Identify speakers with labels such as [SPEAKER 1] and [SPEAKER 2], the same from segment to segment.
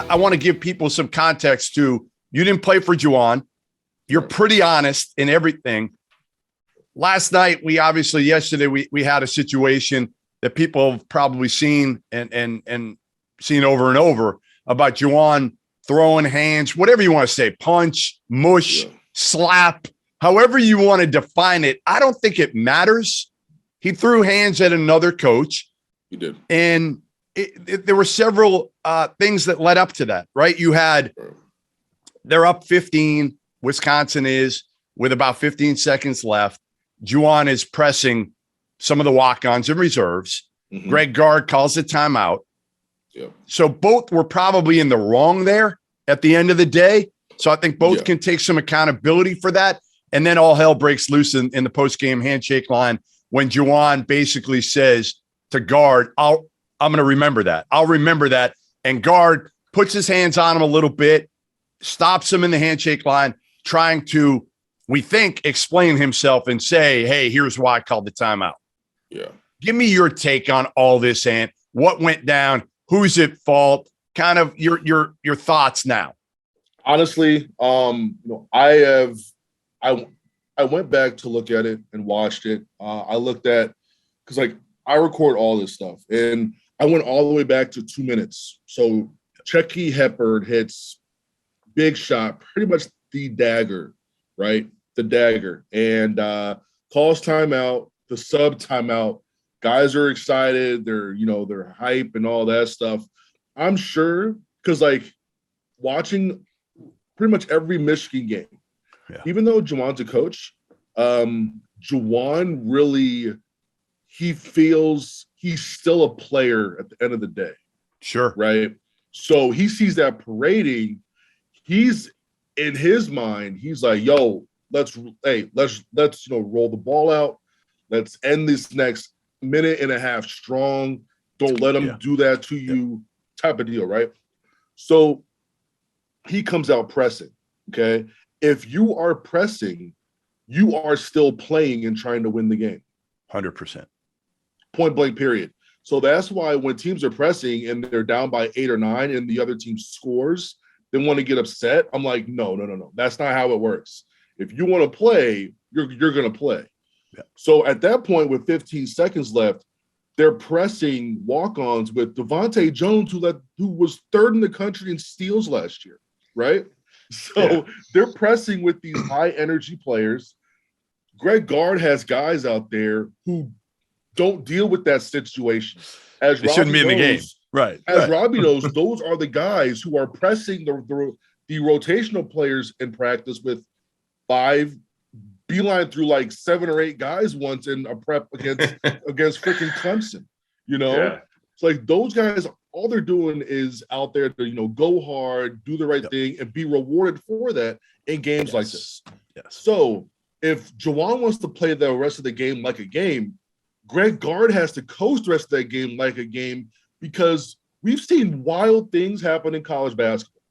[SPEAKER 1] I want to give people some context to, you didn't play for Juwan. You're pretty honest in everything. Last night, yesterday, we had a situation that people have probably seen and seen over and over about Juwan throwing hands, whatever you want to say, punch, mush, slap, however you want to define it. I don't think it matters. He threw hands at another coach.
[SPEAKER 2] He did.
[SPEAKER 1] And there were several things that led up to that, right? They're up 15, Wisconsin is, with about 15 seconds left. Juwan is pressing some of the walk-ons and reserves. Mm-hmm. Greg Gard calls a timeout. Yep. So both were probably in the wrong there at the end of the day. So I think both can take some accountability for that. And then all hell breaks loose in the post-game handshake line when Juwan basically says to Gard, I'm going to remember that. I'll remember that. And Gard puts his hands on him a little bit, stops him in the handshake line, trying to, we think, explain himself and say, hey, here's why I called the timeout.
[SPEAKER 2] Yeah.
[SPEAKER 1] Give me your take on all this, Ant. What went down? Who's at fault? Kind of your thoughts now.
[SPEAKER 2] Honestly, I went back to look at it and watched it. I looked at, because I record all this stuff, and I went all the way back to 2 minutes. So Chucky Hepburn hits big shot, pretty much the dagger, right? The dagger, and calls timeout, the sub timeout. Guys are excited. They're hype and all that stuff. I'm sure, because watching pretty much every Michigan game, even though Juwan's a coach, Juwan really, he feels he's still a player at the end of the day.
[SPEAKER 1] Sure.
[SPEAKER 2] Right. So he sees that parading. He's in his mind, he's like, yo, let's roll the ball out. Let's end this next minute and a half strong. Don't let them do that to you, type of deal, right? So he comes out pressing, okay? If you are pressing, you are still playing and trying to win the game.
[SPEAKER 1] 100%.
[SPEAKER 2] Point blank, period. So that's why when teams are pressing and they're down by 8 or 9 and the other team scores, they want to get upset. I'm like, no. That's not how it works. If you want to play, you're going to play. Yeah. So at that point, with 15 seconds left, they're pressing walk-ons with Devontae Jones, who was third in the country in steals last year, right? So they're pressing with these high-energy players. Greg Gard has guys out there who don't deal with that situation.
[SPEAKER 1] They shouldn't be in the game. Right.
[SPEAKER 2] Robbie knows, those are the guys who are pressing the rotational players in practice with 5 beeline through 7 or 8 guys once in a prep against freaking Clemson. It's like those guys, all they're doing is out there to go hard, do the right thing, and be rewarded for that in games like this. Yes. So if Juwan wants to play the rest of the game like a game, Greg Gard has to coach the rest of that game like a game, because we've seen wild things happen in college basketball.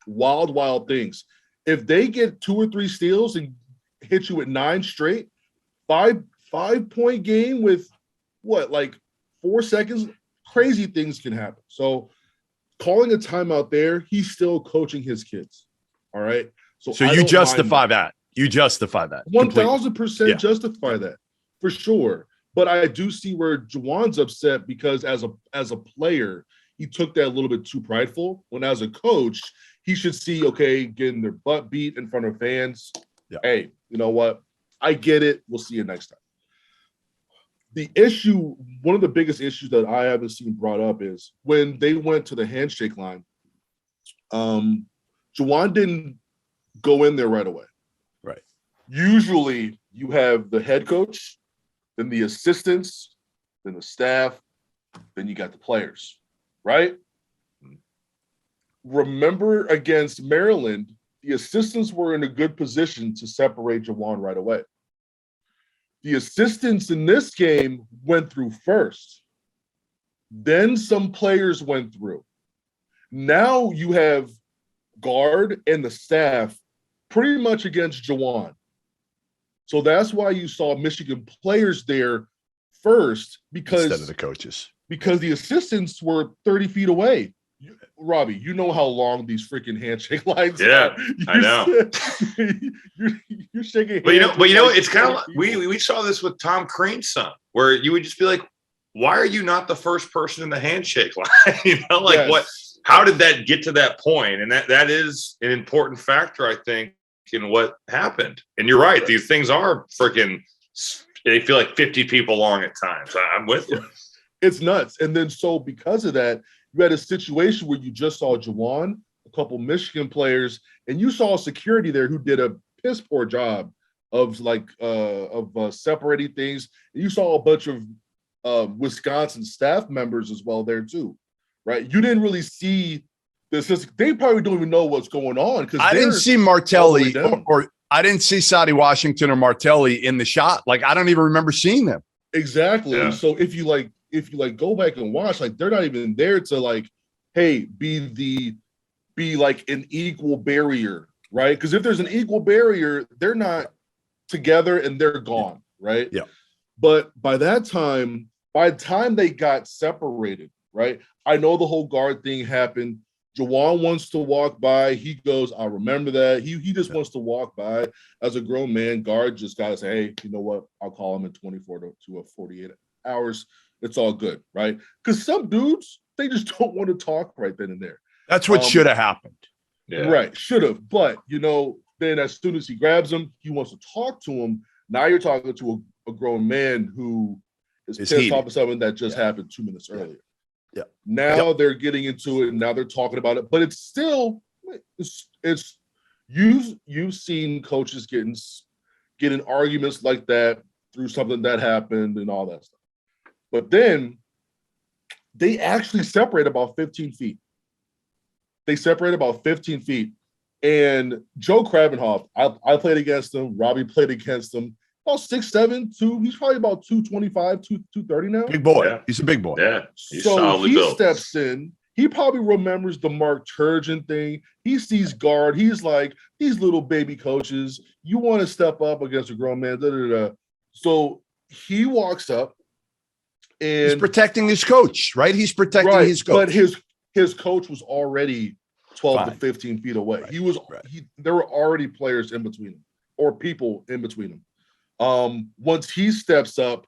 [SPEAKER 2] Wild things. If they get 2 or 3 steals and hit you at 9 straight, 5-point game with 4 seconds, crazy things can happen. So calling a timeout there, he's still coaching his kids. All right.
[SPEAKER 1] So you justify that. You justify that.
[SPEAKER 2] 1,000% justify that for sure. But I do see where Juwan's upset, because as a player, he took that a little bit too prideful. When as a coach, he should see, getting their butt beat in front of fans. Yeah. Hey, you know what? I get it. We'll see you next time. The issue, one of the biggest issues that I haven't seen brought up is when they went to the handshake line, Juwan didn't go in there right away.
[SPEAKER 1] Right.
[SPEAKER 2] Usually you have the head coach, then the assistants, then the staff, then you got the players, right? Remember against Maryland, the assistants were in a good position to separate Juwan right away. The assistants in this game went through first. Then some players went through. Now you have Gard and the staff pretty much against Juwan. So that's why you saw Michigan players there first, because
[SPEAKER 1] instead of the coaches,
[SPEAKER 2] because the assistants were 30 feet away. Robbie, you know how long these freaking handshake lines
[SPEAKER 3] Yeah,
[SPEAKER 2] are.
[SPEAKER 3] I know.
[SPEAKER 2] You're shaking.
[SPEAKER 3] But you know, it's kind of like we saw this with Tom Crane's son, where you would just be like, "Why are you not the first person in the handshake line?"
[SPEAKER 2] Yes.
[SPEAKER 3] What? How did that get to that point? And that is an important factor, I think, in what happened. And you're right; these things are freaking. They feel like 50 people long at times. I'm with you.
[SPEAKER 2] It's nuts. And then so because of that, you had a situation where you just saw Juwan, a couple Michigan players, and you saw security there who did a piss poor job of separating things. And you saw a bunch of Wisconsin staff members as well there too, right? You didn't really see this. They probably don't even know what's going on because
[SPEAKER 1] I didn't see Martelli or I didn't see Sadi Washington or Martelli in the shot. Like, I don't even remember seeing them.
[SPEAKER 2] Exactly.
[SPEAKER 3] Yeah.
[SPEAKER 2] So if you go back and watch, like, they're not even there to like, hey, be like an equal barrier, right? Because if there's an equal barrier, they're not together and they're gone, right?
[SPEAKER 1] Yeah.
[SPEAKER 2] But by the time they got separated, right? I know the whole guard thing happened. Juwan wants to walk by. He goes, I remember that. He just wants to walk by. As a grown man, guard just got to say, hey, you know what? I'll call him in 24 to 48 hours. It's all good, right? Because some dudes, they just don't want to talk right then and there.
[SPEAKER 1] That's what should have happened.
[SPEAKER 3] Yeah.
[SPEAKER 2] Right, should have. But, then as soon as he grabs him, he wants to talk to him. Now you're talking to a grown man who is pissed off of something that just happened 2 minutes earlier.
[SPEAKER 1] Yeah.
[SPEAKER 2] Now they're getting into it, and now they're talking about it. But it's still, it's you've seen coaches getting arguments like that through something that happened and all that stuff. But then they actually separate about 15 feet. They separate about 15 feet. And Joe Krabenhoff, I played against him. Robbie played against him. About 6'7", he's probably about 225, 230 now.
[SPEAKER 1] Big boy.
[SPEAKER 3] Yeah.
[SPEAKER 1] He's a big boy.
[SPEAKER 3] Yeah. He's
[SPEAKER 2] So
[SPEAKER 3] solidly
[SPEAKER 2] he
[SPEAKER 3] built.
[SPEAKER 2] steps in. He probably remembers the Mark Turgeon thing. He sees guard. He's like, these little baby coaches, you want to step up against a grown man. Da, da, da. So he walks up. And
[SPEAKER 1] He's protecting his coach, right? He's protecting his coach.
[SPEAKER 2] But his coach was already 12 to 15 feet away. Right. There were already players in between him or people in between him. Once he steps up,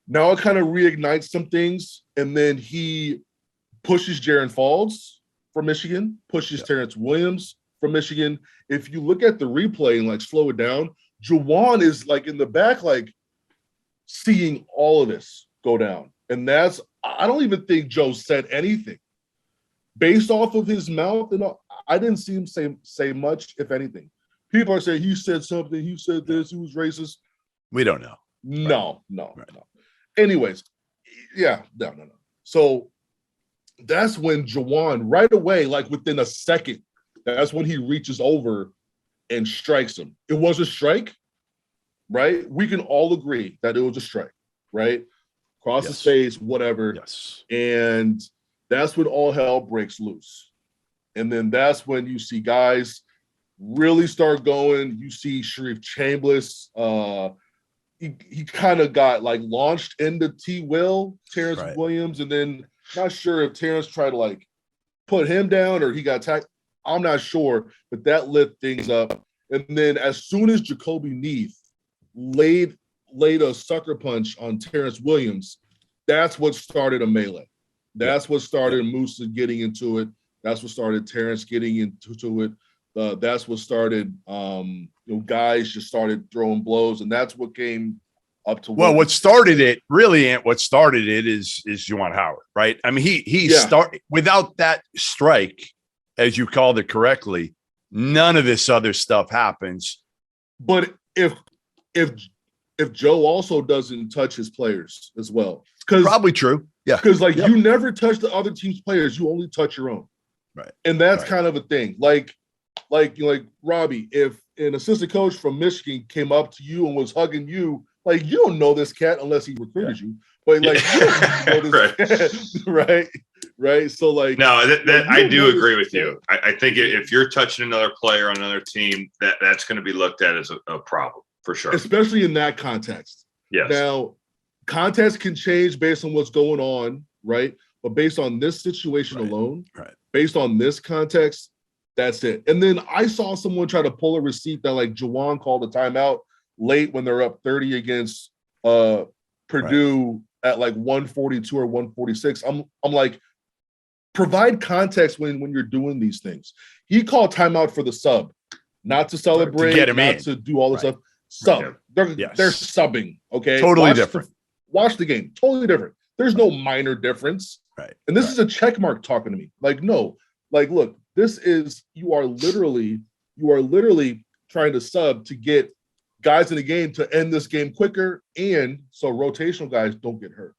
[SPEAKER 2] now it kind of reignites some things, and then he pushes Jaron Falls from Michigan, pushes Terrence Williams from Michigan. If you look at the replay and like slow it down, Juwan is like in the back, like seeing all of this go down. And I don't even think Joe said anything. Based off of his mouth, and I didn't see him say much, if anything. People are saying he said something, he said this, he was racist.
[SPEAKER 1] We don't know.
[SPEAKER 2] No. Anyways, no. So that's when Juwan, right away, like within a second, that's when he reaches over and strikes him. It was a strike, right? We can all agree that it was a strike, right? Cross his face, whatever.
[SPEAKER 1] Yes. And
[SPEAKER 2] that's when all hell breaks loose. And then that's when you see guys really start going. You see Sharif Chambliss. He kind of got like launched into Terrence Williams, and then not sure if Terrence tried to like put him down or he got attacked. I'm not sure, but that lit things up. And then as soon as Jacoby Neath laid a sucker punch on Terrence Williams, that's what started a melee. That's what started Musa getting into it. That's what started Terrence getting into it. That's what started, guys just started throwing blows, and that's what came up to.
[SPEAKER 1] Well, what started it, really, Ant, what started it is Juwan Howard, right? I mean, he started without that strike, as you called it correctly. None of this other stuff happens.
[SPEAKER 2] But if Joe also doesn't touch his players as well, because
[SPEAKER 1] probably true,
[SPEAKER 2] because you never touch the other team's players, you only touch your own,
[SPEAKER 1] right?
[SPEAKER 2] And that's kind of a thing, like Robbie, if an assistant coach from Michigan came up to you and was hugging you, like, you don't know this cat unless he recruited you, but like you don't know this cat, right? So like,
[SPEAKER 3] no, that I do agree with you. I think if you're touching another player on another team, that's going to be looked at as a problem for sure,
[SPEAKER 2] especially in that context.
[SPEAKER 3] Yes.
[SPEAKER 2] Now, context can change based on what's going on, right? But based on this situation alone,
[SPEAKER 1] right.
[SPEAKER 2] based on this context, that's it. And then I saw someone try to pull a receipt that like Juwan called a timeout late when they're up 30 against Purdue at like 142 or 146. I'm like, provide context when you're doing these things. He called timeout for the sub, not to celebrate,
[SPEAKER 1] get him
[SPEAKER 2] not
[SPEAKER 1] in.
[SPEAKER 2] to do all this stuff. Sub. They're subbing. Okay.
[SPEAKER 1] Totally different.
[SPEAKER 2] Watch the game. Totally different. There's no minor difference.
[SPEAKER 1] Right.
[SPEAKER 2] And this is a check mark talking to me. Like, no, like, look, this is, you are literally trying to sub to get guys in the game to end this game quicker. And so rotational guys don't get hurt.